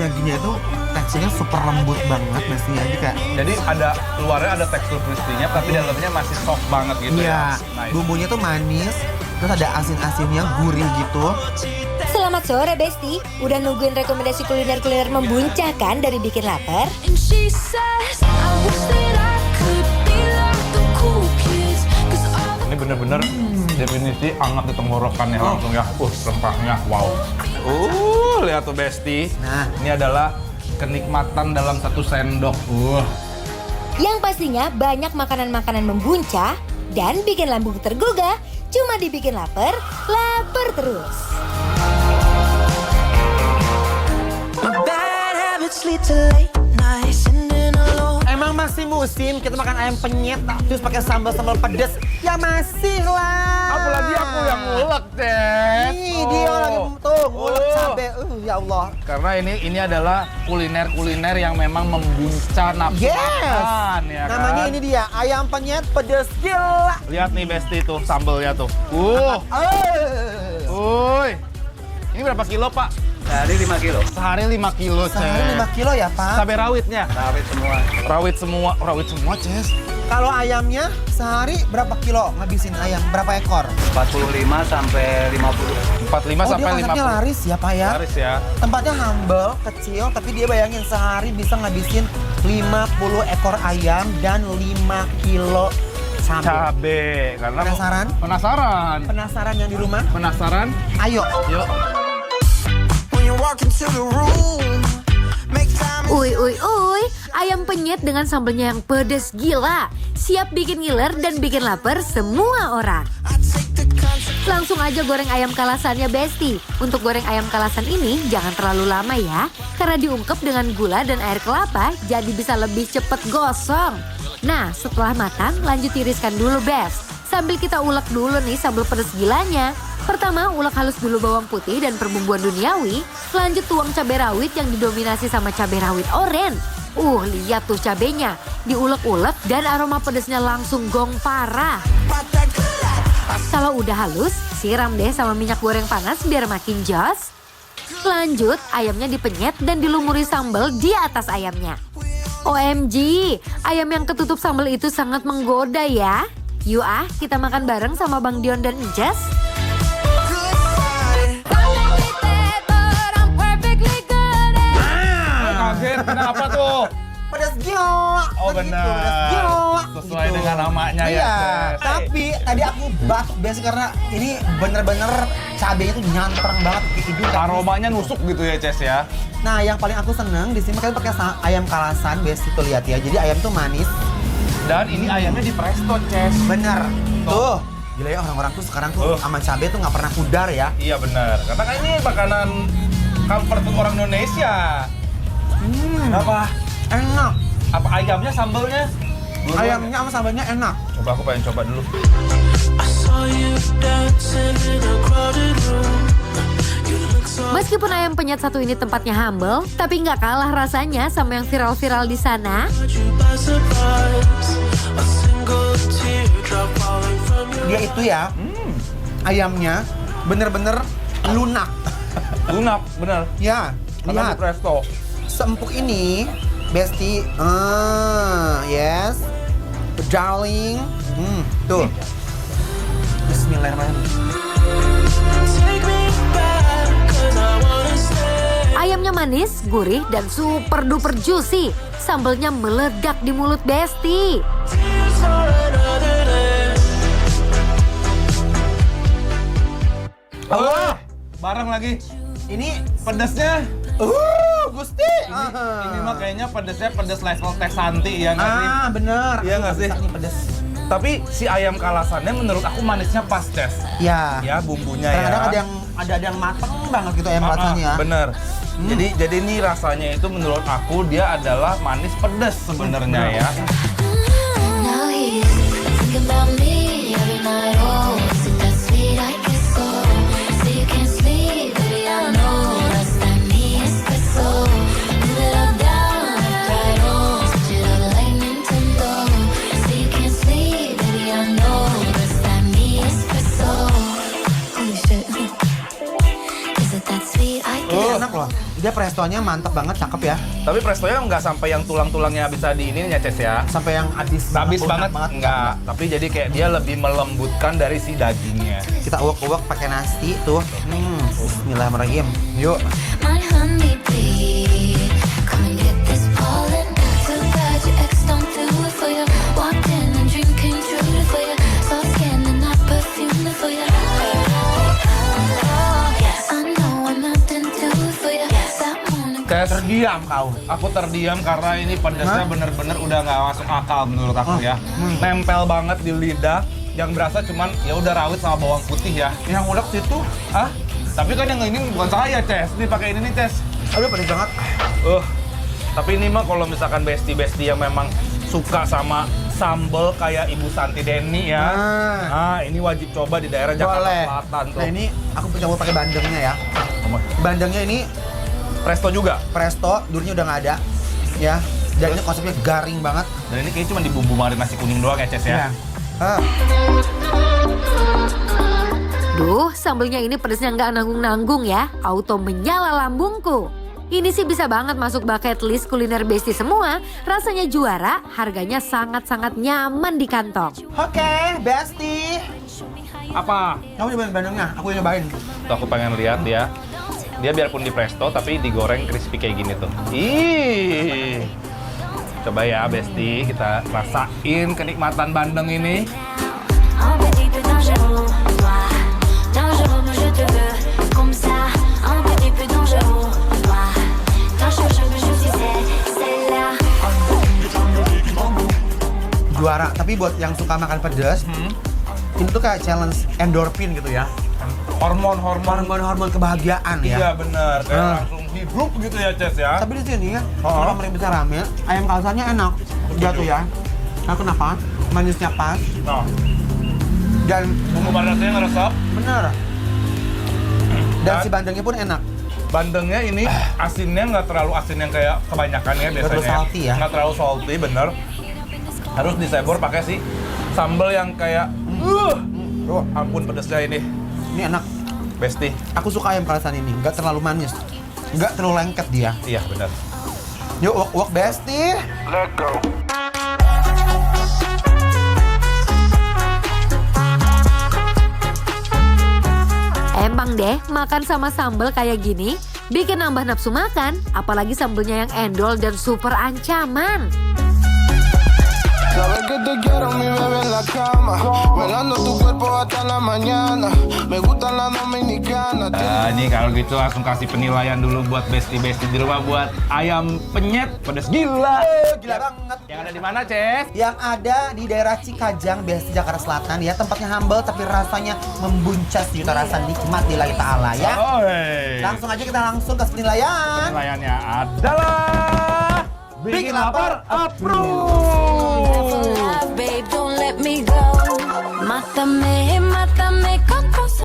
dagingnya itu teksturnya super lembut banget Besti. Jadi ada luarnya ada tekstur crispy-nya, tapi dalamnya masih soft banget gitu Iya, ya. Nice. bumbunya tuh manis, terus ada asin-asinnya gurih gitu. Selamat sore Besti, udah nungguin rekomendasi kuliner-kuliner membuncahkan dari bikin lapar? And she says, I wish that I could be like the cool kids. 'Cause all Ini bener-bener definisi hangat di tenggorokan ya langsung ya. Rempahnya wow. Lihat tuh Besti. Nah. Ini adalah kenikmatan dalam satu sendok. Yang pastinya banyak makanan-makanan membuncah dan bikin lambung tergugah. Cuma dibikin lapar, lapar terus. my bad habits lead to late nights sitting alone. Emang masih musim kita makan ayam penyet terus pakai sambal-sambal pedas? Ya masih lah. Apalagi aku yang ngulek, Des. Ih, dia lagi tuh ngulek cabe. Ya Allah. Karena ini adalah kuliner-kuliner yang memang membuncah nafsu Yes. makan ya kan. Namanya ini dia, ayam penyet pedas gila. Lihat nih Besti tuh sambelnya tuh. Uy. Ini berapa kilo, Pak? Sehari 5 kilo. Sehari 5 kilo, Ces. Sehari 5 kilo ya, Pak? Cabai rawitnya? Rawit semua. Rawit semua, Ces. Kalau ayamnya sehari berapa kilo ngabisin ayam? Berapa ekor? 45 sampai 50. 45 Oh, dia sampai konsepnya 50. laris ya, Pak ya? Laris ya. Tempatnya humble, kecil, tapi dia bayangin sehari bisa ngabisin 50 ekor ayam dan 5 kilo cabai. Cabe. Karena Penasaran? Penasaran. Penasaran yang di rumah? Penasaran? Ayo. Yuk. Uy, ayam penyet dengan sambelnya yang pedes gila. Siap bikin ngiler dan bikin lapar semua orang. Langsung aja goreng ayam kalasannya Besti. Untuk goreng ayam kalasan ini jangan terlalu lama ya. Karena diungkep dengan gula dan air kelapa jadi bisa lebih cepet gosong. Nah setelah matang lanjut tiriskan dulu Bes. Sambil kita ulek dulu nih sambal pedes gilanya. Pertama ulek halus dulu bawang putih dan perbumbuan duniawi. Lanjut tuang cabai rawit yang didominasi sama cabai rawit oren. Lihat tuh cabenya. Diulek-ulek dan aroma pedesnya langsung gong parah. Kalau udah halus, siram deh sama minyak goreng panas biar makin jos. Lanjut, ayamnya dipenyet dan dilumuri sambal di atas ayamnya. OMG, ayam yang ketutup sambal itu sangat menggoda ya. Yuk kita makan bareng sama Bang Dion dan Inces. Kaget, kenapa tuh? Pedas gila. Oh Kan gitu, benar. pedas gila. Sesuai Gitu. dengan namanya ya. Iya, Ces. tapi tadi aku batuk biasa karena ini bener-bener cabenya tuh nyantrang banget ke hidung. Aromanya nusuk gitu ya, Ces ya. Nah, yang paling aku seneng di sini kalian pakai ayam kalasan, Besti tuh lihat ya. Jadi ayam tuh manis. Dan ini ayamnya di presto, Ces. Bener. Tuh. Gila ya orang-orang tuh sekarang tuh sama cabe tuh nggak pernah pudar ya. Iya benar. Karena kan ini makanan comfort food orang Indonesia. Apa? Enak. Apa ayamnya, sambalnya? Ayamnya sama sambalnya enak. Coba aku pengen coba dulu. I saw you dancing in a crowded room. You look so Meskipun ayam penyet satu ini tempatnya humble, tapi nggak kalah rasanya sama yang viral-viral di sana. caught you by surprise. A single teardrop falling from your Dia itu ya, ayamnya bener-bener lunak. Lunak, bener. Ya, Karena di lihat. presto. Seempuk ini, Besti. Yes. Darling. Tuh. Bismillahirrahmanirrahim. take me back, 'cause I wanna stay. Ayamnya manis, gurih, dan super duper juicy. Sambelnya meledak di mulut Besti. Tears for another day. Allah, bareng lagi. Ini pedasnya. Gusti. Ini mah kayaknya pedasnya pedas level Teh Santi ya nggak sih? Bener. Iya nggak sih? Ini pedes. Tapi si ayam kalasannya menurut aku manisnya pas, Ces. Ya. Ya bumbunya Kadang-kadang ya. ada yang mateng banget gitu ayam rasanya ya. Bener. Jadi ini rasanya itu menurut aku dia adalah manis pedas sebenarnya ya. Now he's thinking about me every night. Oh, is it that sweet I can so? So you can't sleep, baby, I know. That's that me espresso. Move it up, down, left, right, oh. Switch it up like Nintendo. So you can't sleep, baby, I know. That's that me espresso. Holy shit. Is it that sweet I can? Enak loh. Dia prestonya mantap banget, cakep ya. Tapi prestonya nggak sampai yang tulang-tulangnya bisa di ini ya, Ces ya. Sampai yang habis Habis banget, banget, enggak. Tapi jadi kayak dia lebih melembutkan dari si dagingnya. Kita uwek-uwek pakai nasi tuh. Bismillahirrahmanirrahim. Yuk. My honeybee, come and get this pollen. Too bad your ex don't do it for you. Walked in and dream came true for you. Soft skin and I perfume it for you. I know I'm not into it for you. That morning. Terdiam kau. Aku terdiam karena ini pedasnya Hah? bener-bener udah nggak masuk akal menurut aku ya. Nempel banget di lidah. Yang berasa cuman ya udah rawit sama bawang putih ya. Yang ulek situ. Ah, tapi kan yang ini bukan saya, Ces. Ini pakai ini nih, Ces. Aduh, pedes banget. Tapi ini mah kalau misalkan besti-besti yang memang suka sama sambal kayak Ibu Santi Deni ya. Nah, ini wajib coba di daerah Jakarta Boleh. Selatan tuh. Nah, ini aku coba pakai bandengnya ya. Bandengnya ini Presto juga. presto, durinya udah nggak ada. Ya. Dan ini konsepnya garing banget. Dan ini kayaknya cuma di bumbu marin nasi kuning doang ya, Ces ya. Ah. Duh, sambelnya ini pedasnya nggak nanggung-nanggung ya. Auto menyala lambungku. Ini sih bisa banget masuk bucket list kuliner besti semua. Rasanya juara, harganya sangat-sangat nyaman di kantong. Oke, Besti. Apa? Kamu cobain bandengnya, aku yang nyobain. Tuh aku pengen lihat ya. Dia biarpun di presto tapi digoreng crispy kayak gini tuh. Ih. Coba ya Besti, kita rasain kenikmatan bandeng ini. Un petit peu dangereux, toi. Dangereux, moi je te veux. Comme ça, un petit peu dangereux, toi. Quand je suis celle-là. Juara, tapi buat yang suka makan pedas, ini tuh kayak challenge endorphin gitu ya. Hormon kebahagiaan ya. Iya bener, kayak langsung hidup gitu ya Ces ya. Tapi di sini ya, kalau mereka bisa rame, ayam kalsanya enak. Jatuh ya. Nah, kenapa? Manisnya pas Nah, dan bumbu marinasinya ngeresep. bener. Dan si bandengnya pun enak. Bandengnya ini asinnya nggak terlalu asin yang kayak kebanyakan ya biasanya. terlalu salty ya. Nggak terlalu salty, bener. Harus disebor pakai si sambal yang kayak, ampun pedesnya ini. Ini enak. Besti. Aku suka ayam kalasan ini, nggak terlalu manis. Nggak terlalu lengket dia. Iya bener. Yuk, wok Besti. Emang deh, makan sama sambal kayak gini bikin nambah nafsu makan, apalagi sambelnya yang endol dan super ancaman. Sabes que te quiero, mi bebé en la cama. Velando tu cuerpo hasta la mañana. Me gusta la dominicana. Ini kalau gitu langsung kasih penilaian dulu buat besti-besti di rumah buat ayam penyet pedas gila. Gila banget. Yang ada di mana, Ces? Yang ada di daerah Cikajang, Besti Jakarta Selatan ya. Tempatnya humble tapi rasanya membuncas juta rasa nikmat lillahi ta'ala ya. Langsung aja kita langsung ke penilaian. Penilaiannya adalah Bikin lapar, approve. Babe, don't let me go. Mátame, mátame con tus